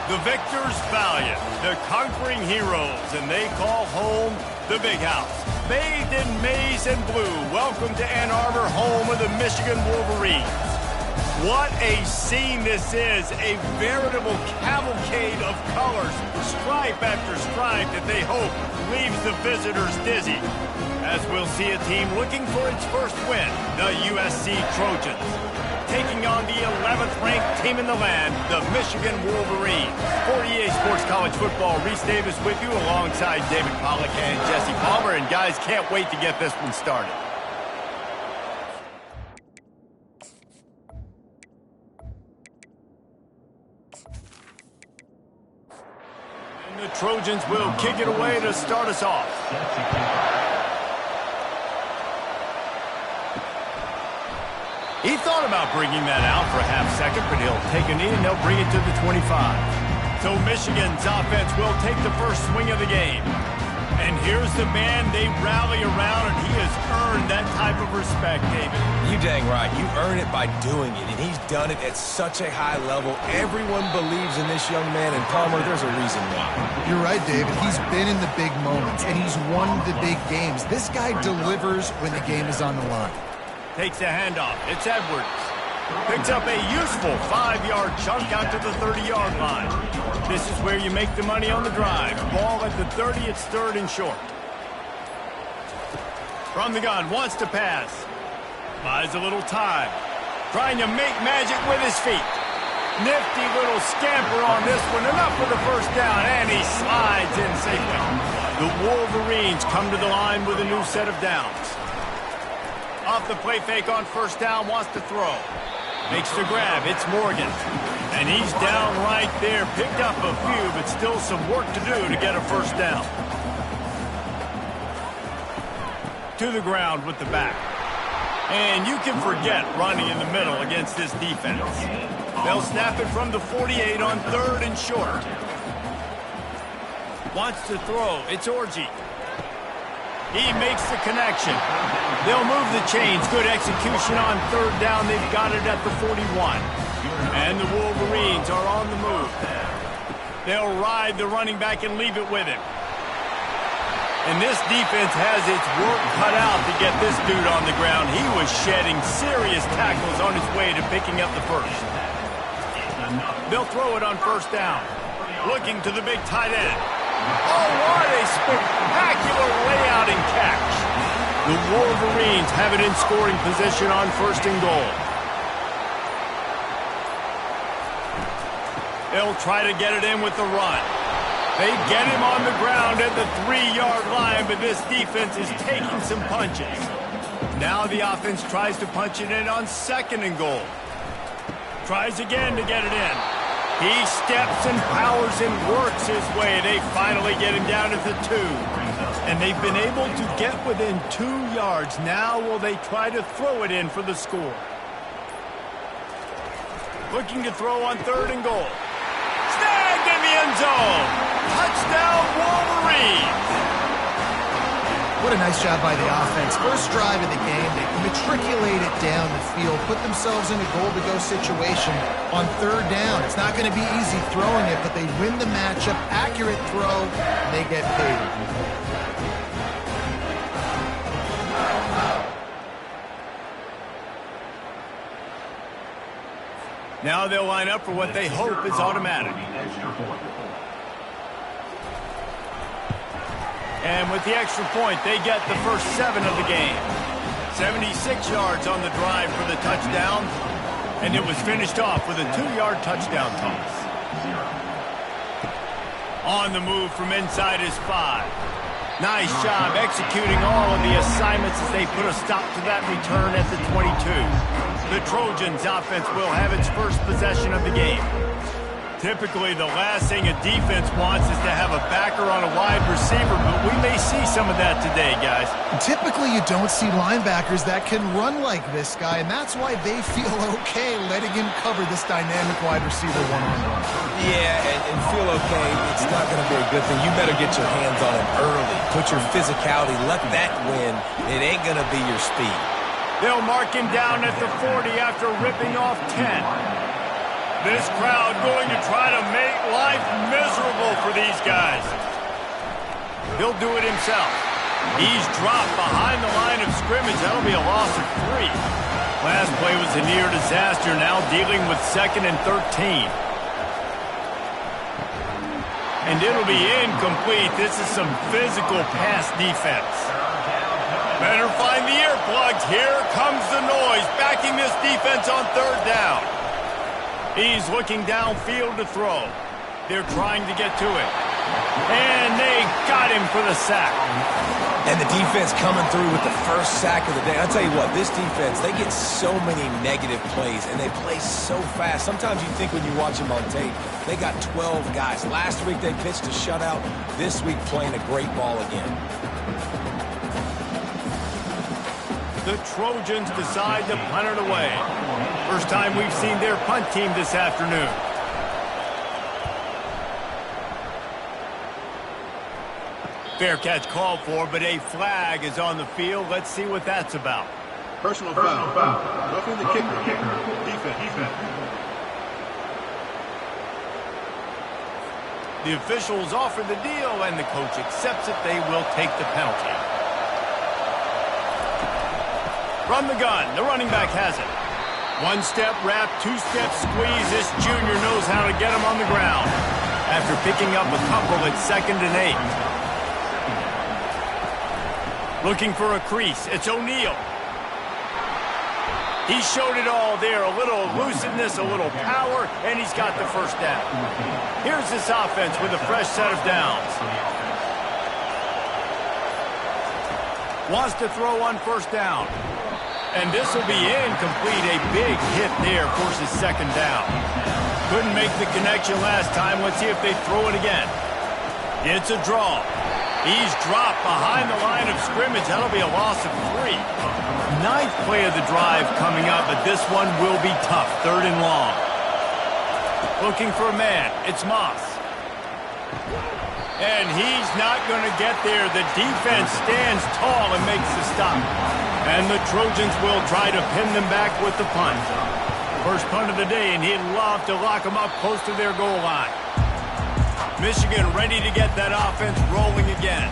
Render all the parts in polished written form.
The victors valiant, the conquering heroes, and they call home the Big House. Bathed in maize and blue, welcome to Ann Arbor, home of the Michigan Wolverines. What a scene this is, a veritable cavalcade of colors, stripe after stripe that they hope leaves the visitors dizzy. As we'll see a team looking for its first win, the USC Trojans, taking on the 11th ranked team in the land, the Michigan Wolverines. For EA Sports College Football, Reese Davis with you alongside David Pollack and Jesse Palmer. And guys, can't wait to get this one started. And the Trojans will kick it away to start us off. He thought about bringing that out for a half second, but he'll take a knee and they'll bring it to the 25. So Michigan's offense will take the first swing of the game. And here's the man they rally around, and he has earned that type of respect, David. You dang right. You earn it by doing it, and he's done it at such a high level. Everyone believes in this young man, and Palmer, there's a reason why. You're right, David. He's been in the big moments, and he's won the big games. This guy delivers when the game is on the line. Takes the handoff. It's Edwards. Picks up a useful 5-yard chunk out to the 30-yard line. This is where you make the money on the drive. Ball at the 30, it's third and short. From the gun, wants to pass. Buys a little time. Trying to make magic with his feet. Nifty little scamper on this one. Enough for the first down, and he slides in safely. The Wolverines come to the line with a new set of downs. Off the play fake on first down, wants to throw. Makes the grab, it's Morgan. And he's down right there. Picked up a few, but still some work to do to get a first down. To the ground with the back. And you can forget running in the middle against this defense. They'll snap it from the 48 on third and short. Wants to throw, it's Orji. He makes the connection. They'll move the chains. Good execution on third down. They've got it at the 41. And the Wolverines are on the move. They'll ride the running back and leave it with him. And this defense has its work cut out to get this dude on the ground. He was shedding serious tackles on his way to picking up the first. They'll throw it on first down. Looking to the big tight end. Oh, what a spectacular layout and catch. The Wolverines have it in scoring position on first and goal. They'll try to get it in with the run. They get him on the ground at the 3-yard line, but this defense is taking some punches. Now the offense tries to punch it in on second and goal. Tries again to get it in. He steps and powers and works his way. They finally get him down at the 2. And they've been able to get within 2 yards. Now will they try to throw it in for the score? Looking to throw on third and goal. Snagged in the end zone. Touchdown Wolverines. What a nice job by the offense. First drive of the game, they matriculate it down the field, put themselves in a goal-to-go situation on third down. It's not going to be easy throwing it, but they win the matchup. Accurate throw, and they get paid. Now they'll line up for what they hope is automatic. And with the extra point, they get the first 7 of the game. 76 yards on the drive for the touchdown. And it was finished off with a 2-yard touchdown toss. On the move from inside his 5. Nice job executing all of the assignments as they put a stop to that return at the 22. The Trojans offense will have its first possession of the game. Typically, the last thing a defense wants is to have a backer on a wide receiver, but we may see some of that today, guys. Typically, you don't see linebackers that can run like this guy, and that's why they feel okay letting him cover this dynamic wide receiver one-on-one. Yeah, and feel okay, it's not going to be a good thing. You better get your hands on him early. Put your physicality, let that win. It ain't going to be your speed. They'll mark him down at the 40 after ripping off 10. This crowd going to try to make life for these guys. He'll do it himself. He's dropped behind the line of scrimmage. That'll be a loss of 3. Last play was a near disaster, now dealing with 2nd and 13. And it'll be incomplete. This is some physical pass defense. Better find the earplugs. Here comes the noise, backing this defense on 3rd down. He's looking downfield to throw. They're trying to get to it. And they got him for the sack. And the defense coming through with the first sack of the day. I'll tell you what, this defense, they get so many negative plays, and they play so fast. Sometimes you think when you watch them on tape, they got 12 guys. Last week they pitched a shutout. This week playing a great ball again. The Trojans decide to punt it away. First time we've seen their punt team this afternoon. Fair catch called for, but a flag is on the field. Let's see what that's about. Personal foul. Roughing the kicker. Defense. The officials offer the deal, and the coach accepts it. They will take the penalty. From the gun, the running back has it. 1-step wrap, 2-step squeeze. This junior knows how to get him on the ground. After picking up a couple at 2nd and 8. Looking for a crease. It's O'Neal. He showed it all there. A little elusiveness, a little power, and he's got the first down. Here's this offense with a fresh set of downs. Wants to throw on 1st down. And this will be incomplete. A big hit there forces 2nd down. Couldn't make the connection last time. Let's see if they throw it again. It's a draw. He's dropped behind the line of scrimmage. That'll be a loss of 3. 9th play of the drive coming up, but this one will be tough. 3rd and long. Looking for a man. It's Moss. And he's not going to get there. The defense stands tall and makes the stop. And the Trojans will try to pin them back with the punt. First punt of the day, and he'd love to lock them up close to their goal line. Michigan ready to get that offense rolling again.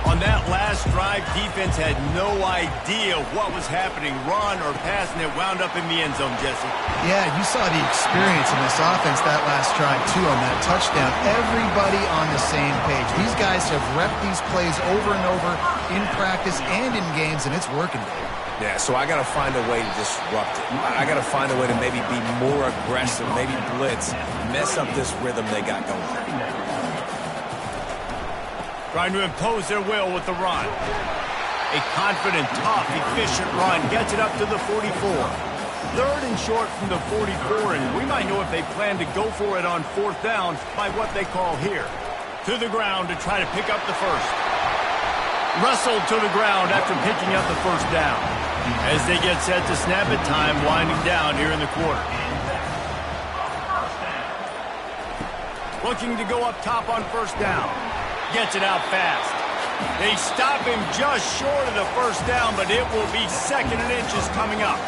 On that last drive, defense had no idea what was happening. Run or pass, and it wound up in the end zone, Jesse. Yeah, you saw the experience in this offense that last drive, too, on that touchdown. Everybody on the same page. These guys have repped these plays over and over in practice and in games, and it's working. Yeah, so I got to find a way to disrupt it. I got to find a way to maybe be more aggressive, maybe blitz, mess up this rhythm they got going. Trying to impose their will with the run. A confident, tough, efficient run gets it up to the 44. 3rd and short from the 44, and we might know if they plan to go for it on 4th down by what they call here. To the ground to try to pick up the first. Wrestled to the ground after picking up the 1st down. As they get set to snap it, time winding down here in the quarter. Looking to go up top on 1st down. Gets it out fast. They stop him just short of the 1st down, but it will be 2nd and inches coming up.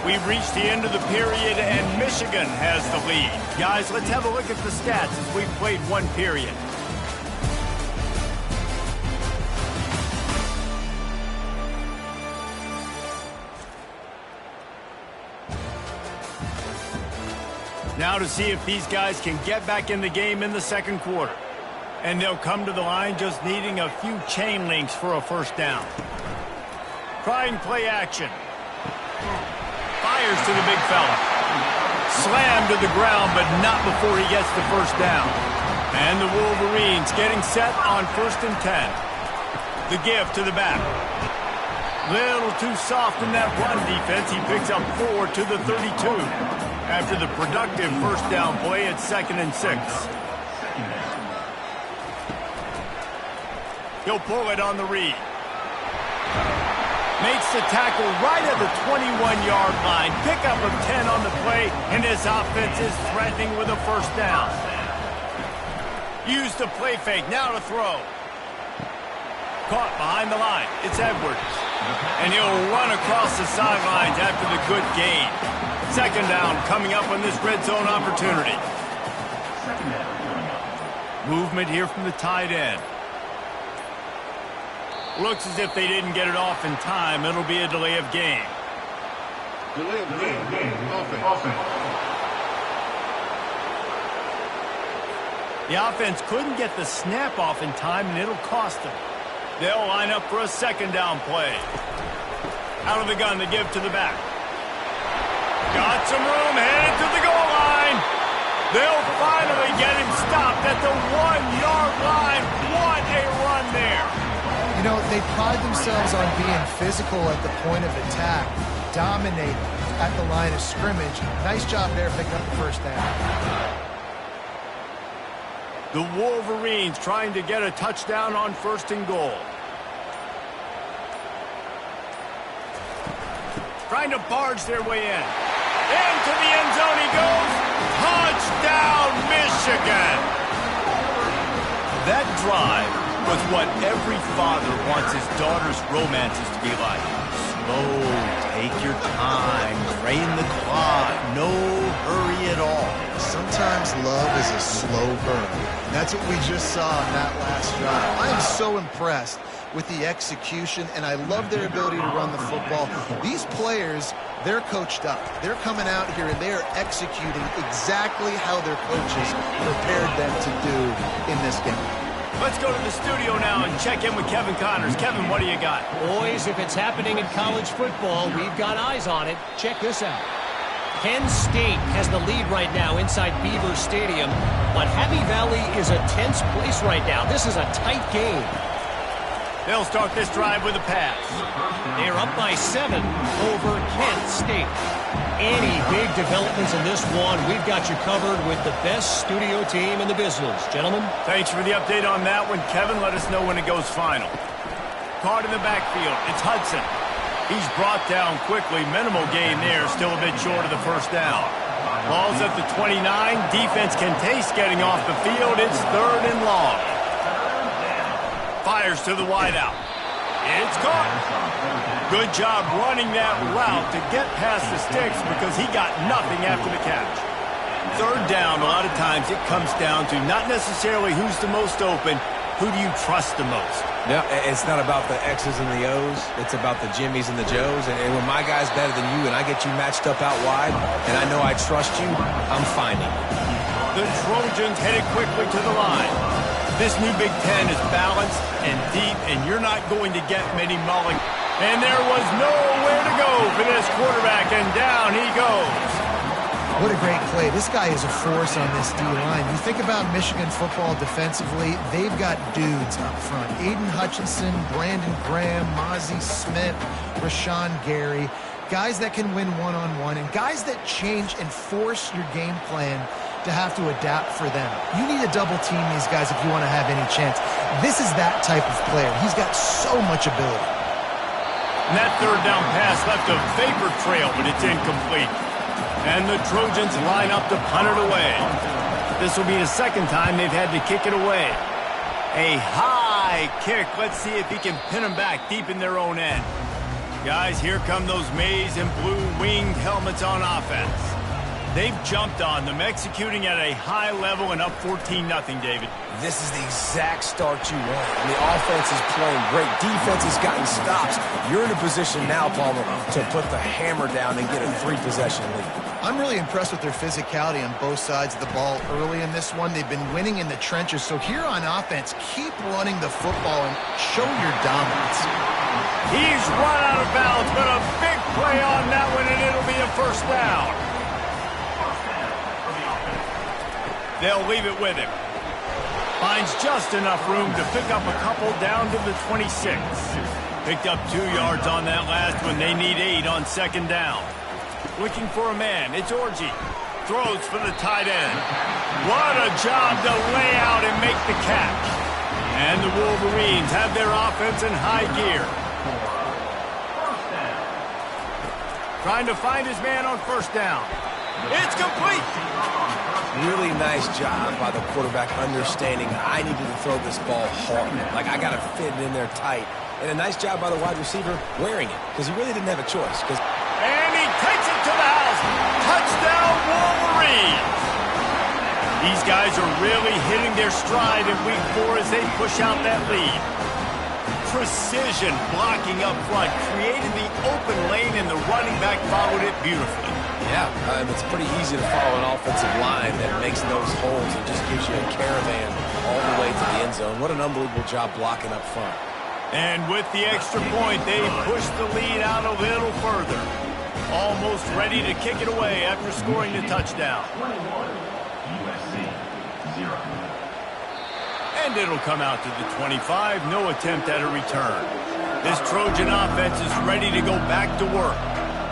We've reached the end of the period, and Michigan has the lead. Guys, let's have a look at the stats as we've played 1 period. Now to see if these guys can get back in the game in the 2nd quarter. And they'll come to the line just needing a few chain links for a 1st down. Trying play action. Fires to the big fella. Slammed to the ground, but not before he gets the 1st down. And the Wolverines getting set on 1st and 10. The give to the back. Little too soft in that run defense. He picks up 4 to the 32. After the productive 1st down play at 2nd and 6. He'll pull it on the read. Makes the tackle right at the 21-yard line. Pickup of 10 on the play, and his offense is threatening with a 1st down. Use the play fake, now to throw. Caught behind the line. It's Edwards. And he'll run across the sidelines after the good gain. 2nd down coming up on this red zone opportunity. Movement here from the tight end. Looks as if they didn't get it off in time. It'll be a delay of game. Delay of game. Offense. The offense couldn't get the snap off in time, and it'll cost them. They'll line up for a second down play. Out of the gun, they give to the back. Got some room, headed to the goal line. They'll finally get him stopped at the 1-yard line. What a run there. You know, they pride themselves on being physical at the point of attack, dominating at the line of scrimmage. Nice job there picking up the first down. The Wolverines trying to get a touchdown on 1st and goal. Trying to barge their way in. Into the end zone he goes. Touchdown, Michigan! That drive was what every father wants his daughter's romances to be like. Slow, take your time, drain the clock, no hurry at all. Sometimes love is a slow burn. That's what we just saw in that last drive. I am so impressed with the execution, and I love their ability to run the football. These players, they're coached up. They're coming out here, and they are executing exactly how their coaches prepared them to do in this game. Let's go to the studio now and check in with Kevin Connors. Kevin, what do you got? Boys, if it's happening in college football, we've got eyes on it. Check this out. Penn State has the lead right now inside Beaver Stadium, but Happy Valley is a tense place right now. This is a tight game. They'll start this drive with a pass. They're up by 7 over Kent State. Any big developments in this one, we've got you covered with the best studio team in the business. Gentlemen. Thanks for the update on that one. Kevin, let us know when it goes final. Caught in the backfield. It's Hudson. He's brought down quickly. Minimal gain there. Still a bit short of the first down. Ball's at the 29. Defense can taste getting off the field. It's 3rd and long. Fires to the wideout. It's caught. Good job running that route to get past the sticks because he got nothing after the catch. 3rd down, a lot of times it comes down to not necessarily who's the most open, who do you trust the most? Yeah, it's not about the X's and the O's. It's about the Jimmies and the Joes. And when my guy's better than you and I get you matched up out wide and I know I trust you, I'm finding you. The Trojans headed quickly to the line. This new Big Ten is balanced and deep, and you're not going to get many mulling. And there was nowhere to go for this quarterback, and down he goes. What a great play. This guy is a force on this D-line. You think about Michigan football defensively, they've got dudes up front. Aiden Hutchinson, Brandon Graham, Mozzie Smith, Rashawn Gary. Guys that can win one-on-one, and guys that change and force your game plan to have to adapt for them. You need to double team these guys if you want to have any chance. This is that type of player. He's got so much ability. And that 3rd down pass left a vapor trail, but it's incomplete. And the Trojans line up to punt it away. This will be the 2nd time they've had to kick it away. A high kick. Let's see if he can pin them back deep in their own end. Guys, here come those maize and blue winged helmets on offense. They've jumped on them, executing at a high level and up 14-0, David. This is the exact start you want. And the offense is playing great. Defense has gotten stops. You're in a position now, Palmer, to put the hammer down and get a 3-possession lead. I'm really impressed with their physicality on both sides of the ball early in this one. They've been winning in the trenches. So here on offense, keep running the football and show your dominance. He's run out of bounds, but a big play on that one, and it'll be a 1st down. They'll leave it with him. Finds just enough room to pick up a couple down to the 26. Picked up 2 yards on that last one. They need 8 on 2nd down. Looking for a man. It's Orji. Throws for the tight end. What a job to lay out and make the catch. And the Wolverines have their offense in high gear. Trying to find his man on 1st down. It's complete. Really nice job by the quarterback understanding I needed to throw this ball hard. Like, I got to fit it in there tight. And a nice job by the wide receiver wearing it because he really didn't have a choice. And he takes it to the house. Touchdown, Wolverines. These guys are really hitting their stride in week 4 as they push out that lead. Precision blocking up front created the open lane, and the running back followed it beautifully. Yeah, it's pretty easy to follow an offensive line that makes those holes and just gives you a caravan all the way to the end zone. What an unbelievable job blocking up front. And with the extra point, they push the lead out a little further. Almost ready to kick it away after scoring the touchdown. USC 0. And it'll come out to the 25. No attempt at a return. This Trojan offense is ready to go back to work.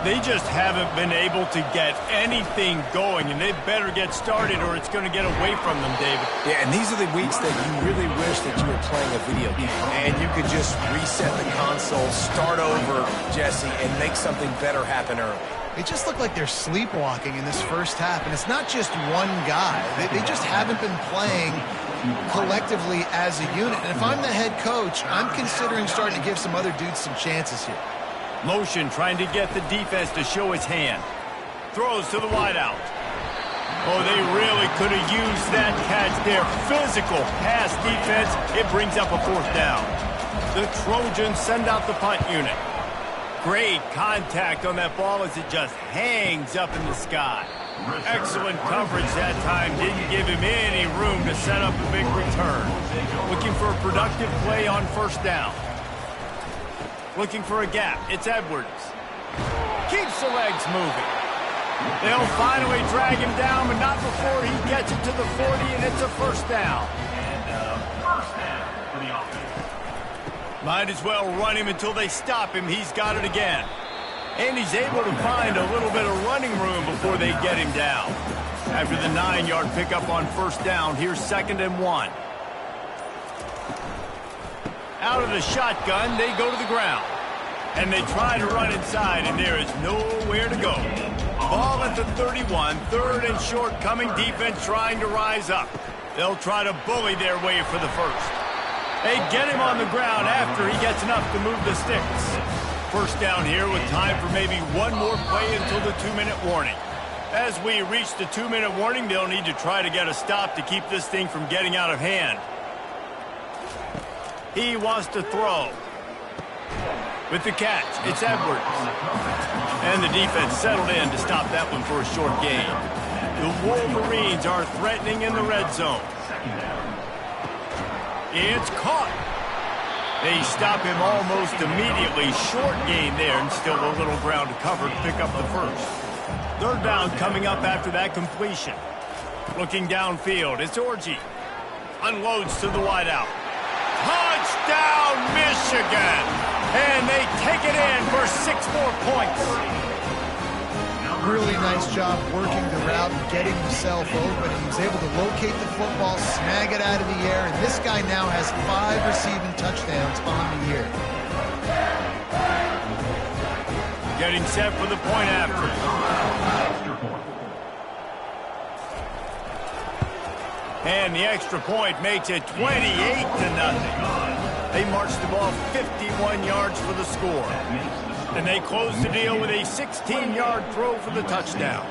They just haven't been able to get anything going, and they better get started or it's going to get away from them, David. Yeah, and these are the weeks that you really wish that you were playing a video game and you could just reset the console, start over, Jesse, and make something better happen early. They just look like they're sleepwalking in this first half, and it's not just one guy. They just haven't been playing collectively as a unit. And if I'm the head coach, I'm considering starting to give some other dudes some chances here. Motion trying to get the defense to show its hand. Throws to the wideout. Oh, they really could have used that catch there. Physical pass defense. It brings up a 4th down. The Trojans send out the punt unit. Great contact on that ball as it just hangs up in the sky. Excellent coverage that time. Didn't give him any room to set up a big return. Looking for a productive play on 1st down. Looking for a gap. It's Edwards. Keeps the legs moving. They'll finally drag him down, but not before he gets it to the 40, and it's a 1st down. And first down for the offense. Might as well run him until they stop him. He's got it again. And he's able to find a little bit of running room before they get him down. After the 9-yard pickup on 1st down, here's 2nd and 1. Out of the shotgun, they go to the ground. And they try to run inside, and there is nowhere to go. Ball at the 31, 3rd and short, coming defense trying to rise up. They'll try to bully their way for the 1st. They get him on the ground after he gets enough to move the sticks. 1st down here with time for maybe one more play until the 2-minute warning. As we reach the 2-minute warning, they'll need to try to get a stop to keep this thing from getting out of hand. He wants to throw. With the catch, it's Edwards. And the defense settled in to stop that one for a short gain. The Wolverines are threatening in the red zone. It's caught. They stop him almost immediately. Short gain there, and still a little ground to cover to pick up the 1st. 3rd down coming up after that completion. Looking downfield, it's Orji. Unloads to the wideout. Touchdown, Michigan! And they take it in for 6 more points. Really nice job working the route and getting himself open. He was able to locate the football, snag it out of the air, and this guy now has 5 receiving touchdowns on the year. Getting set for the point after. And the extra point makes it 28-0. They march the ball 51 yards for the score. And they close the deal with a 16-yard throw for the touchdown.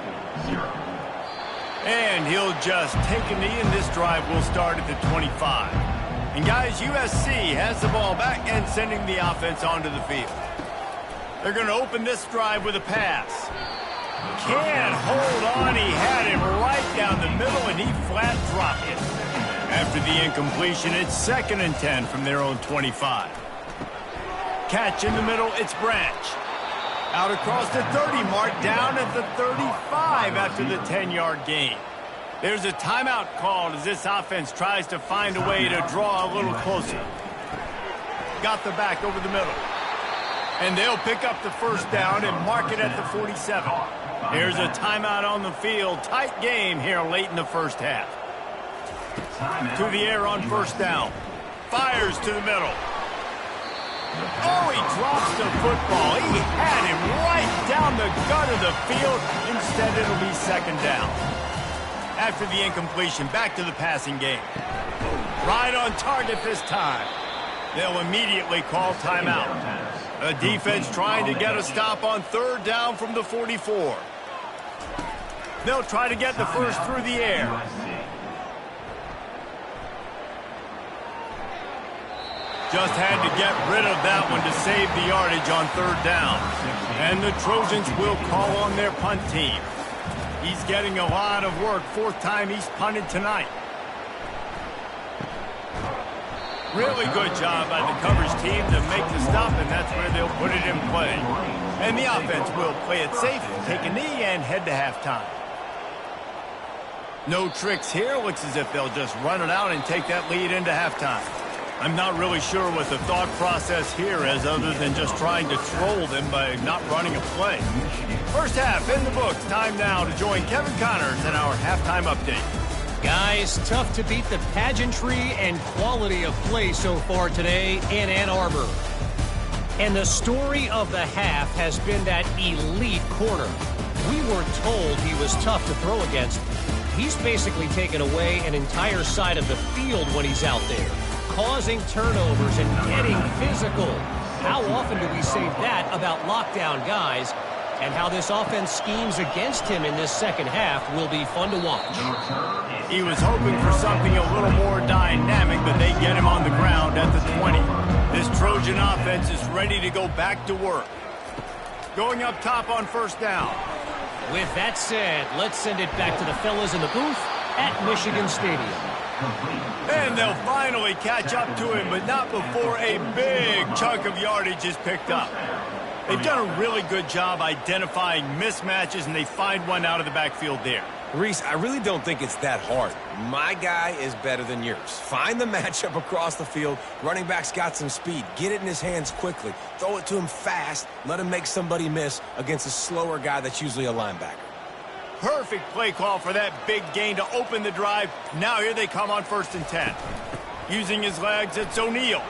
And he'll just take a knee, and this drive will start at the 25. And guys, USC has the ball back and sending the offense onto the field. They're going to open this drive with a pass. Can't hold on. He had him right down the middle, and he flat dropped it. After the incompletion, it's 2nd and 10 from their own 25. Catch in the middle, it's Branch. Out across the 30 mark, down at the 35 after the 10-yard gain. There's a timeout called as this offense tries to find a way to draw a little closer. Got the back over the middle. And they'll pick up the 1st down and mark it at the 47. Here's a timeout on the field. Tight game here late in the 1st half. To the air on 1st down. Fires to the middle. Oh, he drops the football. He had him right down the gut of the field. Instead, it'll be 2nd down. After the incompletion, back to the passing game. Right on target this time. They'll immediately call timeout. A defense trying to get a stop on 3rd down from the 44. They'll try to get the 1st through the air. Just had to get rid of that one to save the yardage on third down. And the Trojans will call on their punt team. He's getting a lot of work. Fourth time he's punted tonight. Really good job by the coverage team to make the stop, and that's where they'll put it in play. And the offense will play it safe, take a knee, and head to halftime. No tricks here. Looks as if they'll just run it out and take that lead into halftime. I'm not really sure what the thought process here is other than just trying to troll them by not running a play. First half in the books. Time now to join Kevin Connors in our halftime update. Guys, tough to beat the pageantry and quality of play so far today in Ann Arbor. And the story of the half has been that elite corner. We were told he was tough to throw against. He's basically taken away an entire side of the field when he's out there, causing turnovers and getting physical. How often do we say that about lockdown guys? And how this offense schemes against him in this second half will be fun to watch. He was hoping for something a little more dynamic, but they get him on the ground at the 20. This Trojan offense is ready to go back to work. Going up top on first down. With that said, let's send it back to the fellas in the booth at Michigan Stadium. And they'll finally catch up to him, but not before a big chunk of yardage is picked up. They've done a really good job identifying mismatches, and they find one out of the backfield there. Reese, I really don't think it's that hard. My guy is better than yours. Find the matchup across the field. Running back's got some speed. Get it in his hands quickly. Throw it to him fast. Let him make somebody miss against a slower guy that's usually a linebacker. Perfect play call for that big gain to open the drive. Now here they come on 1st and 10. Using his legs, it's O'Neal.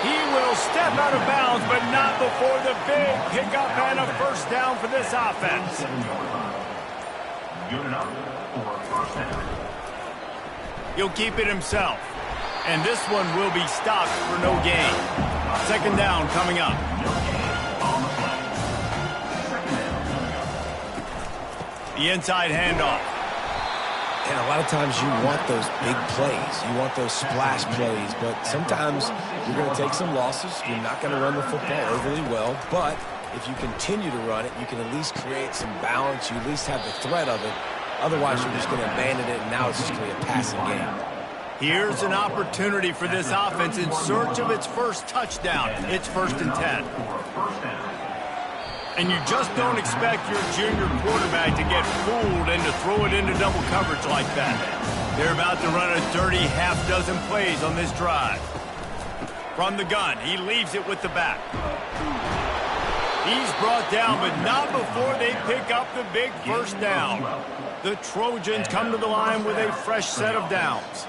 He will step out of bounds, but not before the big pickup and a first down for this offense. He'll keep it himself. And this one will be stopped for no gain. Second down coming up. The inside handoff. And a lot of times you want those big plays. You want those splash plays. But sometimes you're going to take some losses. You're not going to run the football overly well. But if you continue to run it, you can at least create some balance. You at least have the threat of it. Otherwise, you're just going to abandon it, and now it's just going to be a passing game. Here's an opportunity for this offense in search of its first touchdown. It's 1st and 10. And you just don't expect your junior quarterback to get fooled and to throw it into double coverage like that. They're about to run a dirty half-dozen plays on this drive. From the gun, he leaves it with the back. He's brought down, but not before they pick up the big first down. The Trojans come to the line with a fresh set of downs.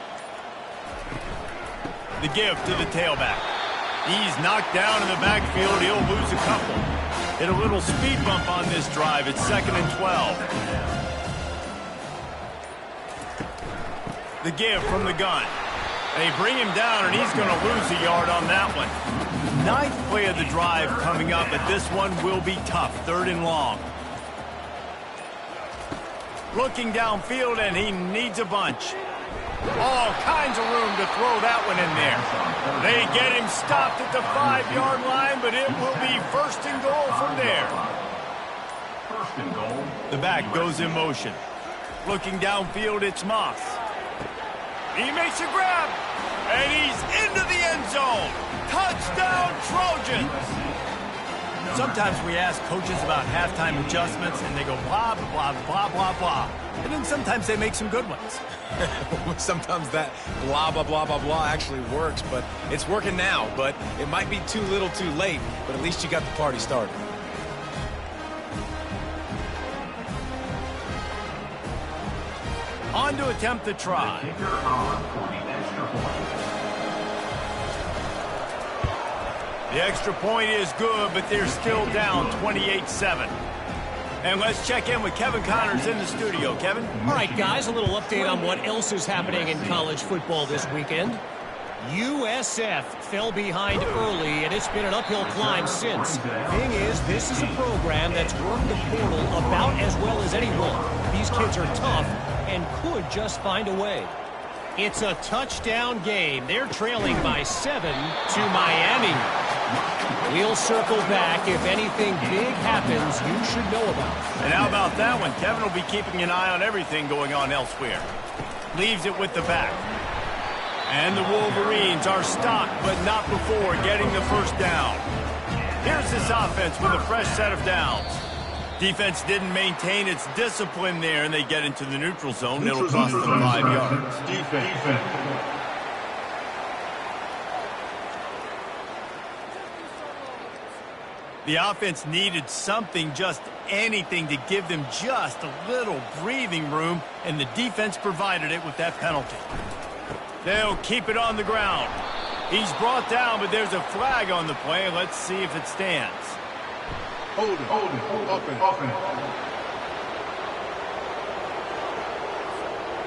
The give to the tailback. He's knocked down in the backfield. He'll lose a couple. Hit a little speed bump on this drive. It's 2nd and 12. The give from the gun. They bring him down, and he's going to lose a yard on that one. 9th play of the drive coming up, but this one will be tough. 3rd and long. Looking downfield, and he needs a bunch. All kinds of room to throw that one in there. They get him stopped at the 5-yard line, but it will be 1st and goal from there. The back goes in motion. Looking downfield, it's Moss. He makes a grab, and he's into the end zone. Touchdown, Trojans! Sometimes we ask coaches about halftime adjustments, and they go blah, blah, blah, blah, blah. And then sometimes they make some good ones. Sometimes that blah, blah, blah, blah, blah actually works, but it's working now. But it might be too little too late, but at least you got the party started. On to attempt the try. The extra point is good, but they're still down 28-7. And let's check in with Kevin Connors in the studio. Kevin? All right, guys, a little update on what else is happening in college football this weekend. USF fell behind early, and it's been an uphill climb since. Thing is, this is a program that's worked the portal about as well as anyone. These kids are tough and could just find a way. It's a touchdown game. They're trailing by 7 to Miami. We'll circle back. If anything big happens, you should know about it. And how about that one? Kevin will be keeping an eye on everything going on elsewhere. Leaves it with the back. And the Wolverines are stopped, but not before getting the first down. Here's this offense with a fresh set of downs. Defense didn't maintain its discipline there, and they get into the neutral zone. It'll cost them 5 yards. Defense. The offense needed something, just anything, to give them just a little breathing room, and the defense provided it with that penalty. They'll keep it on the ground. He's brought down, but there's a flag on the play. Let's see if it stands. Hold it. Offense.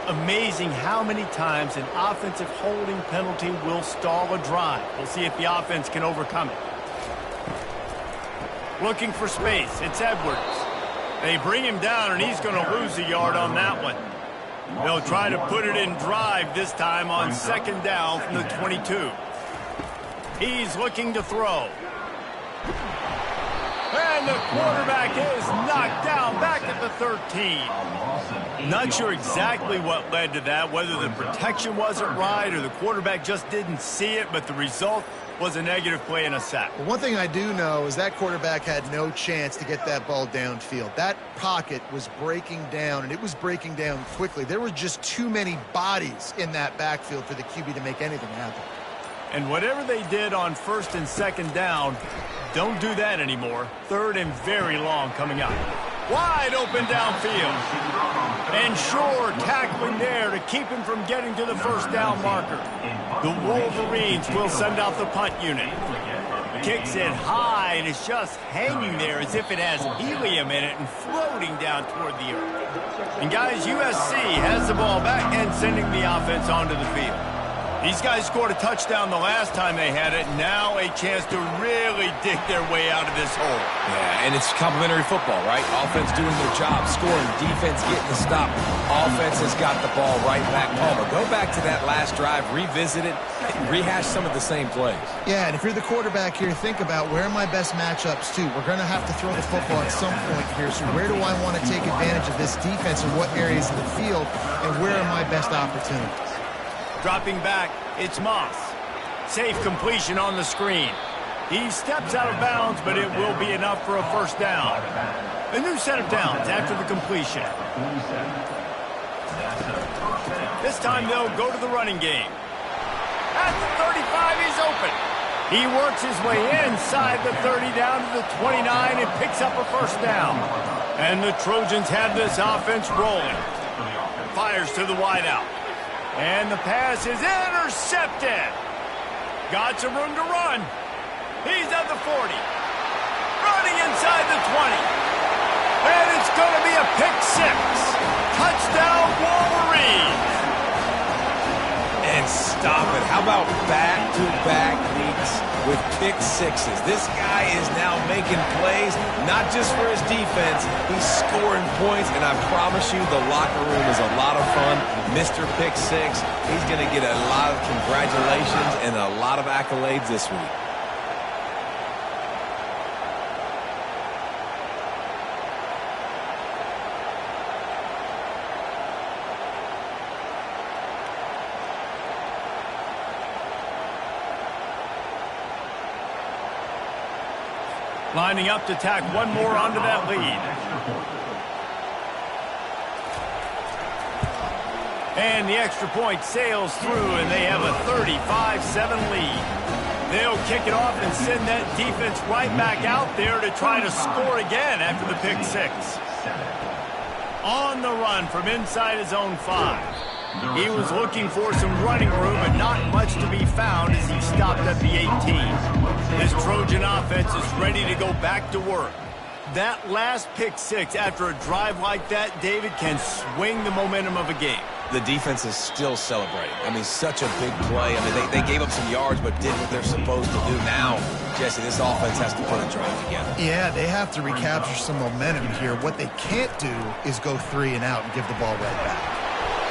Amazing how many times an offensive holding penalty will stall a drive. We'll see if the offense can overcome it. Looking for space. It's Edwards. They bring him down, and he's going to lose a yard on that one. They'll try to put it in drive this time on second down from the 22. He's looking to throw. And the quarterback is knocked down back at the 13. Not sure exactly what led to that, whether the protection wasn't right or the quarterback just didn't see it, but the result was a negative play and a sack. Well, one thing I do know is that quarterback had no chance to get that ball downfield. That pocket was breaking down, and it was breaking down quickly. There were just too many bodies in that backfield for the QB to make anything happen. And whatever they did on first and second down, don't do that anymore. Third and very long coming up. Wide open downfield. And Shore tackling there to keep him from getting to the first down marker. The Wolverines will send out the punt unit. Kicks it high, and it's just hanging there as if it has helium in it and floating down toward the earth. And guys, USC has the ball back and sending the offense onto the field. These guys scored a touchdown the last time they had it. Now a chance to really dig their way out of this hole. Yeah, and it's complimentary football, right? Offense doing their job, scoring, defense getting the stop. Offense has got the ball right back. Palmer, go back to that last drive, revisit it, rehash some of the same plays. Yeah, and if you're the quarterback here, think about where are my best matchups too. We're going to have to throw the football at some point here, so where do I want to take advantage of this defense and what areas of the field, and where are my best opportunities? Dropping back, it's Moss. Safe completion on the screen. He steps out of bounds, but it will be enough for a first down. A new set of downs after the completion. This time they'll go to the running game. At the 35, he's open. He works his way inside the 30 down to the 29 and picks up a first down. And the Trojans have this offense rolling. Fires to the wideout. And the pass is intercepted. Got some room to run. He's at the 40. Running inside the 20. And it's going to be a pick six. Touchdown, Wolverines. And stop it. How about back-to-back weeks with pick sixes? This guy is now making plays, not just for his defense. He's scoring points, and I promise you the locker room is a lot of fun. Mr. Pick Six, he's going to get a lot of congratulations and a lot of accolades this week. Lining up to tack one more onto that lead. And the extra point sails through, and they have a 35-7 lead. They'll kick it off and send that defense right back out there to try to score again after the pick six. On the run from inside his own 5. He was looking for some running room, but not much to be found as he stopped at the 18. This Trojan offense is ready to go back to work. That last pick six after a drive like that, David, can swing the momentum of a game. The defense is still celebrating. I mean, such a big play. I mean, they gave up some yards but did what they're supposed to do. Now, Jesse, this offense has to put a drive together. Yeah, they have to recapture some momentum here. What they can't do is go 3 and out and give the ball right back.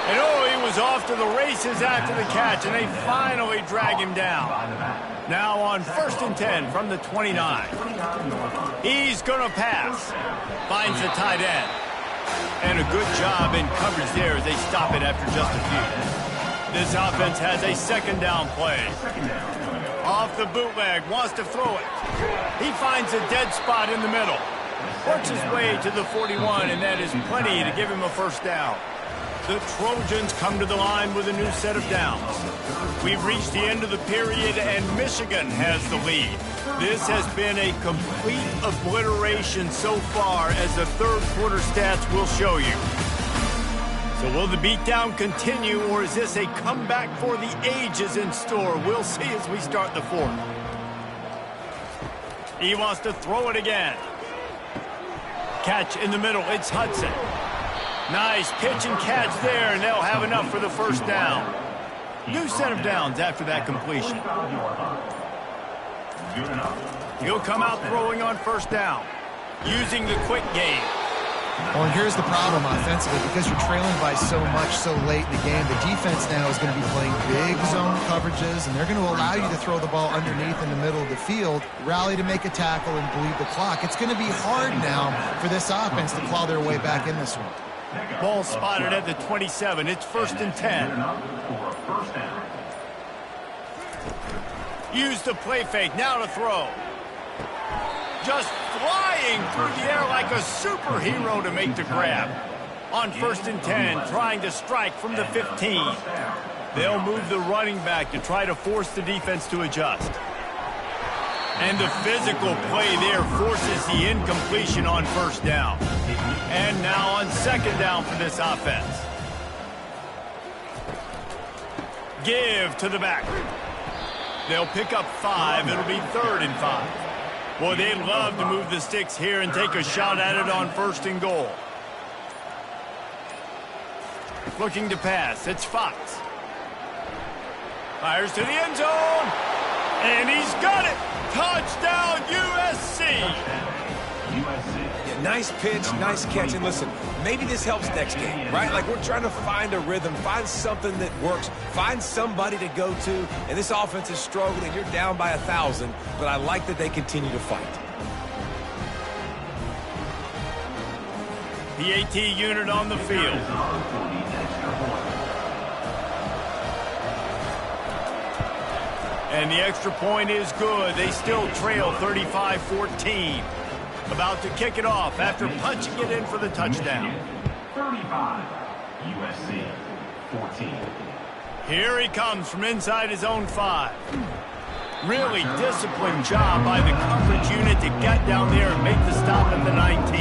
And oh, he was off to the races after the catch, and they finally drag him down. Now on 1st and 10 from the 29. He's going to pass. Finds the tight end. And a good job in coverage there as they stop it after just a few. This offense has a 2nd down play. Off the bootleg, wants to throw it. He finds a dead spot in the middle. Works his way to the 41, and that is plenty to give him a 1st down. The Trojans come to the line with a new set of downs. We've reached the end of the period, and Michigan has the lead. This has been a complete obliteration so far, as the 3rd quarter stats will show you. So will the beatdown continue, or is this a comeback for the ages in store? We'll see as we start the 4th. He wants to throw it again. Catch in the middle. It's Hudson. Nice pitch and catch there, and they'll have enough for the 1st down. New set of downs after that completion. He'll come out throwing on 1st down, using the quick game. Well, and here's the problem offensively. Because you're trailing by so much so late in the game, the defense now is going to be playing big zone coverages, and they're going to allow you to throw the ball underneath in the middle of the field, rally to make a tackle, and bleed the clock. It's going to be hard now for this offense to claw their way back in this one. Ball spotted at the 27. It's 1st and 10. Use the play fake. Now to throw. Just flying through the air like a superhero to make the grab. On 1st and 10, trying to strike from the 15. They'll move the running back to try to force the defense to adjust. And the physical play there forces the incompletion on 1st down. And now on 2nd down for this offense. Give to the back. They'll pick up 5. It'll be 3rd and 5. Boy, they'd love to move the sticks here and take a shot at it on 1st and goal. Looking to pass. It's Fox. Fires to the end zone. And he's got it. Touchdown, USC. Yeah, nice pitch, nice catch. And listen, maybe this helps next game, right? Like, we're trying to find a rhythm, find something that works, find somebody to go to. And this offense is struggling. You're down by 1,000, but I like that they continue to fight. PAT unit on the field. And the extra point is good. They still trail 35-14. About to kick it off after punching it in for the touchdown. 35, USC 14. Here he comes from inside his own 5. Really disciplined job by the coverage unit to get down there and make the stop at the 19.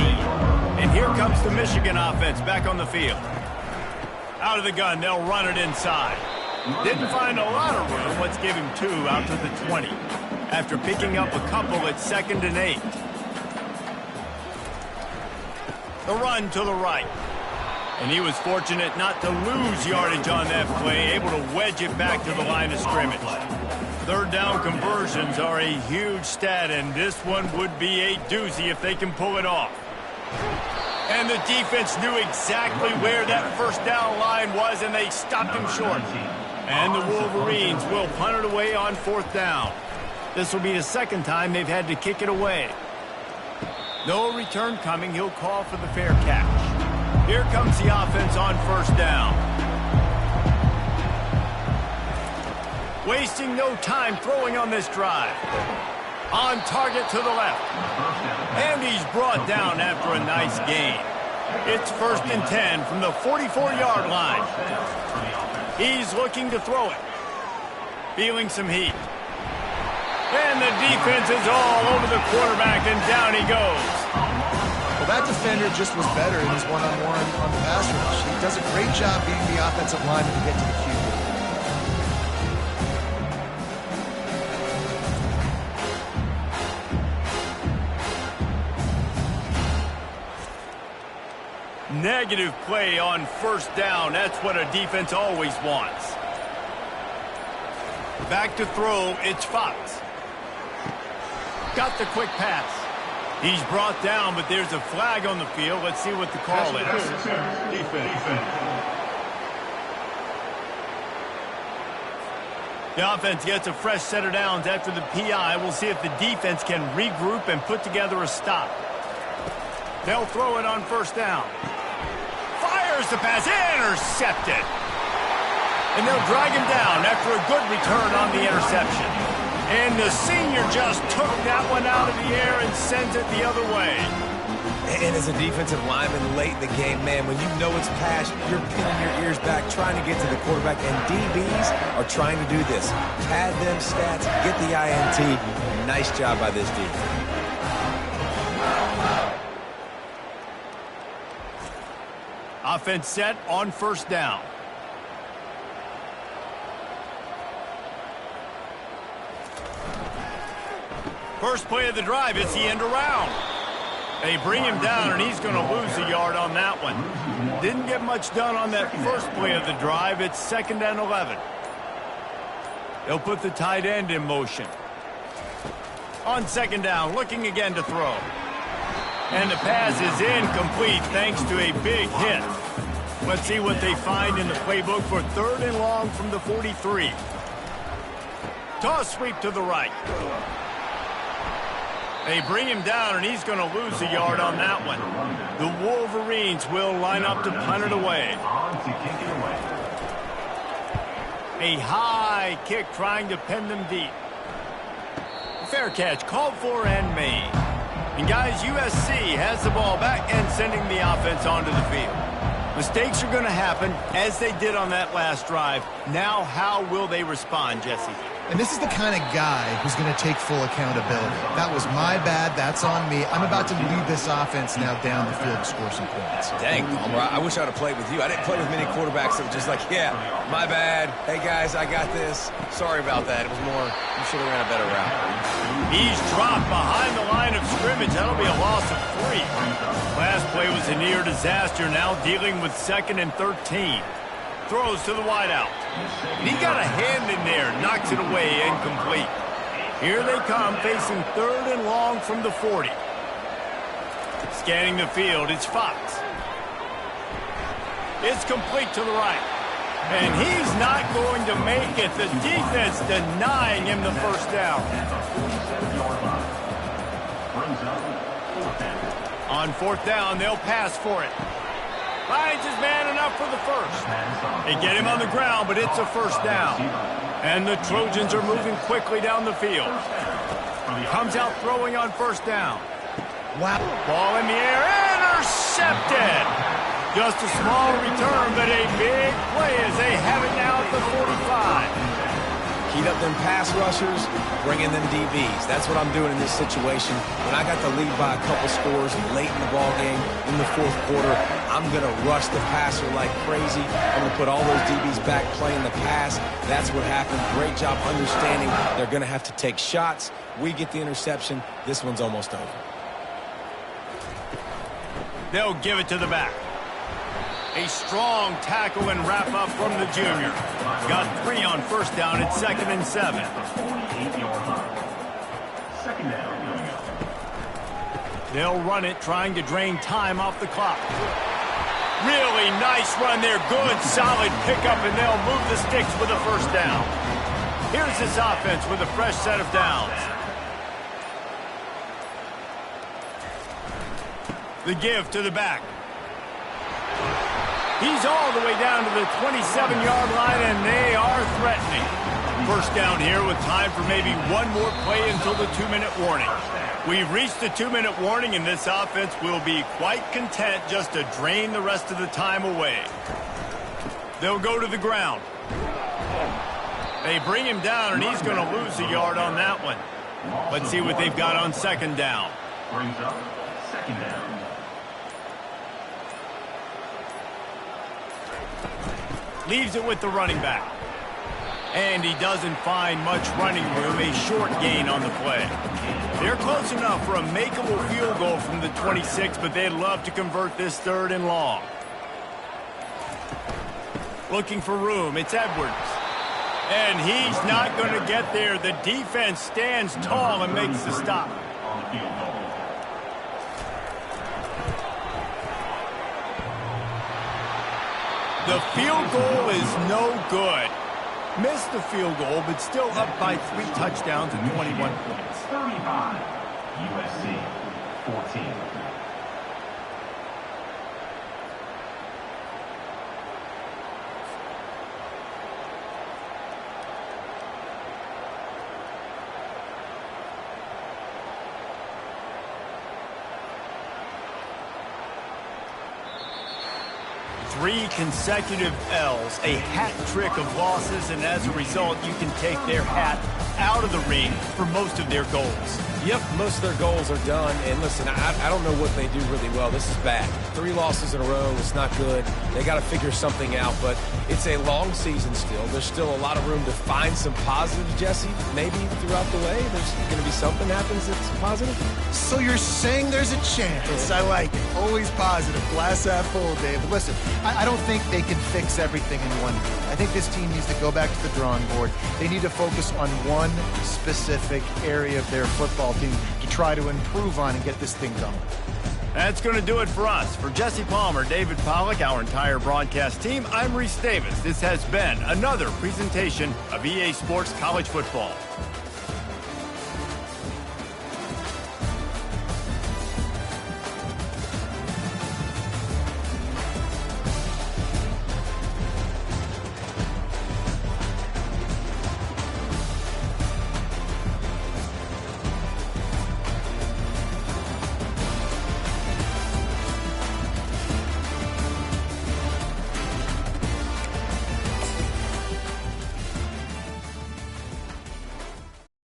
And here comes the Michigan offense back on the field. Out of the gun, they'll run it inside. Didn't find a lot of room. Let's give him 2 out to the 20. After picking up a couple at 2nd and 8. The run to the right. And he was fortunate not to lose yardage on that play, able to wedge it back to the line of scrimmage. 3rd down conversions are a huge stat, and this one would be a doozy if they can pull it off. And the defense knew exactly where that 1st down line was, and they stopped him short. And the Wolverines will punt it away on 4th down. This will be the 2nd time they've had to kick it away. No return coming. He'll call for the fair catch. Here comes the offense on 1st down. Wasting no time throwing on this drive. On target to the left. And he's brought down after a nice gain. It's 1st and 10 from the 44-yard line. He's looking to throw it. Feeling some heat. And the defense is all over the quarterback, and down he goes. Well, that defender just was better in his one-on-one on the pass rush. He does a great job being the offensive lineman to get to the QB. Negative play on 1st down. That's what a defense always wants. Back to throw. It's Fox. Got the quick pass. He's brought down, but there's a flag on the field. Let's see what the call is. The offense gets a fresh set of downs after the PI. We'll see if the defense can regroup and put together a stop. They'll throw it on first down. Fires the pass. Intercepted. And they'll drag him down after a good return on the interception. And the senior just took that one out of the air and sends it the other way. And as a defensive lineman late in the game, man, when you know it's pass, you're pinning your ears back, trying to get to the quarterback, and DBs are trying to do this. Pad them stats, get the INT. Nice job by this defense. Offense set on first down. First play of the drive, it's the end around. They bring him down, and he's going to lose a yard on that one. Didn't get much done on that first play of the drive. It's 2nd and 11. They'll put the tight end in motion. On 2nd down, looking again to throw. And the pass is incomplete thanks to a big hit. Let's see what they find in the playbook for 3rd and long from the 43. Toss sweep to the right. They bring him down, and he's going to lose a yard on that one. The Wolverines will line up to punt it away. A high kick trying to pin them deep. Fair catch called for and made. And guys, USC has the ball back and sending the offense onto the field. Mistakes are going to happen as they did on that last drive. Now how will they respond, Jesse? And this is the kind of guy who's going to take full accountability. That was my bad. That's on me. I'm about to lead this offense now down the field to score some points. Dang, Palmer, I wish I would have played with you. I didn't play with many quarterbacks that were just like, yeah, my bad. Hey, guys, I got this. Sorry about that. It was more, you should have ran a better route. He's dropped behind the line of scrimmage. That'll be a loss of 3. Last play was a near disaster. Now dealing with 2nd and 13. Throws to the wideout. And he got a hand in there, knocks it away, incomplete. Here they come, facing 3rd and long from the 40. Scanning the field, it's Fox. It's complete to the right. And he's not going to make it. The defense denying him the first down. On 4th down, they'll pass for it. Finds his man enough for the first. They get him on the ground, but it's a first down. And the Trojans are moving quickly down the field. Comes out throwing on first down. Wow. Ball in the air, intercepted. Just a small return, but a big play as they have it now at the 45. Heat up them pass rushers, bring in them DBs. That's what I'm doing in this situation. When I got the lead by a couple scores late in the ball game, in the 4th quarter, I'm going to rush the passer like crazy. I'm going to put all those DBs back playing the pass. That's what happened. Great job understanding they're going to have to take shots. We get the interception. This one's almost over. They'll give it to the back. A strong tackle and wrap up from the junior. Got 3 on first down at 2nd and 7. They'll run it, trying to drain time off the clock. Really nice run there. Good, solid pickup, and they'll move the sticks with a first down. Here's this offense with a fresh set of downs. The give to the back. He's all the way down to the 27-yard line, and they are threatening. First down here with time for maybe one more play until the 2-minute warning. We've reached the 2-minute warning, and this offense will be quite content just to drain the rest of the time away. They'll go to the ground. They bring him down, and he's going to lose a yard on that one. Let's see what they've got on 2nd down. Brings up 2nd down. Leaves it with the running back. And he doesn't find much running room, a short gain on the play. They're close enough for a makeable field goal from the 26, but they'd love to convert this 3rd and long. Looking for room, it's Edwards. And he's not going to get there. The defense stands tall and makes the stop. The field goal is no good. Missed the field goal, but still up by 3 touchdowns and 21 points. 35, USC 14. Three consecutive L's, a hat trick of losses, and as a result, you can take their hat out of the ring for most of their goals. Yep, most of their goals are done. And listen, I don't know what they do really well. This is bad. 3 losses in a row. It's not good. They got to figure something out, but it's a long season still. There's still a lot of room to find some positives, Jesse. Maybe throughout the way, there's going to be something happens that's positive. So you're saying there's a chance. I like it. Always positive. Glass half full, Dave. But listen, I don't think they can fix everything in one year. I think this team needs to go back to the drawing board. They need to focus on one specific area of their football team to try to improve on and get this thing going. That's going to do it for us. For Jesse Palmer, David Pollack, our entire broadcast team, I'm Reese Davis. This has been another presentation of EA Sports College Football.